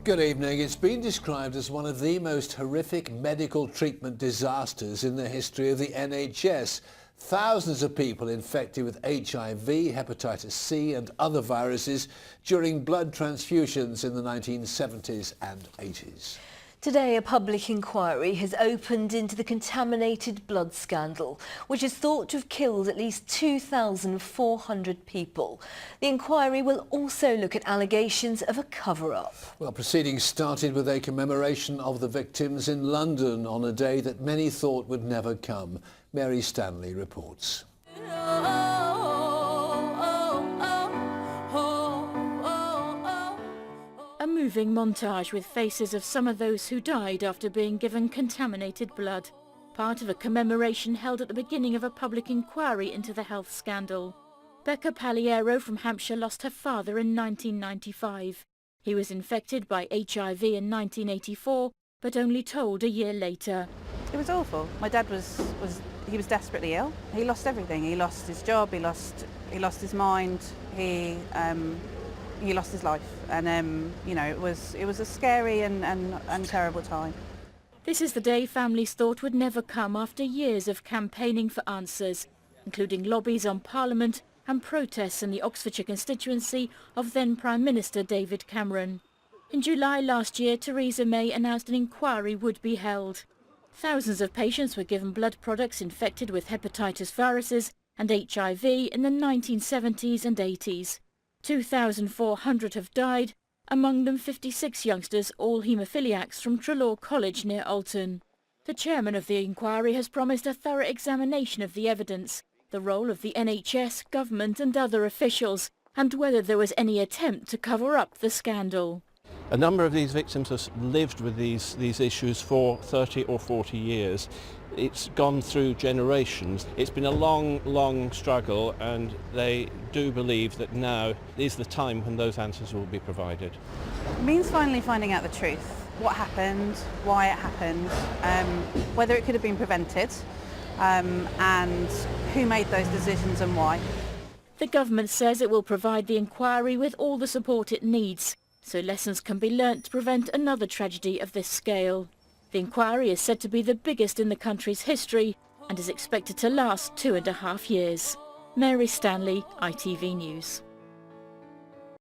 Good evening. It's been described as one of the most horrific medical treatment disasters in the history of the NHS. Thousands of people infected with HIV, hepatitis C and other viruses during blood transfusions in the 1970s and 80s. Today, a public inquiry has opened into the contaminated blood scandal, which is thought to have killed at least 2,400 people. The inquiry will also look at allegations of a cover-up. Well, proceedings started with a commemoration of the victims in London on a day that many thought would never come. Stanley reports. A moving montage with faces of some of those who died after being given contaminated blood. Part of a commemoration held at the beginning of a public inquiry into the health scandal. Pagliaro from Hampshire lost her father in 1995. He was infected by HIV in 1984, but only told a year later. It was awful. My dad was desperately ill. He lost everything. He lost his job, he lost his mind, he lost his life, and it was a scary and terrible time. This is the day families thought would never come after years of campaigning for answers, including lobbies on Parliament and protests in the Oxfordshire constituency of then Prime Minister David Cameron. In July last year, Theresa May announced an inquiry would be held. Thousands of patients were given blood products infected with hepatitis viruses and HIV in the 1970s and 80s. 2,400 have died, among them 56 youngsters, all haemophiliacs from Treloar College near Alton. The chairman of the inquiry has promised a thorough examination of the evidence, the role of the NHS, government and other officials, and whether there was any attempt to cover up the scandal. A number of these victims have lived with these issues for 30 or 40 years. It's gone through generations. It's been a long struggle, and they do believe that now is the time when those answers will be provided. It means finally finding out the truth. What happened, why it happened, whether it could have been prevented, and who made those decisions and why. The government says it will provide the inquiry with all the support it needs, so lessons can be learnt to prevent another tragedy of this scale. The inquiry is said to be the biggest in the country's history and is expected to last 2.5 years. Stanley, ITV News.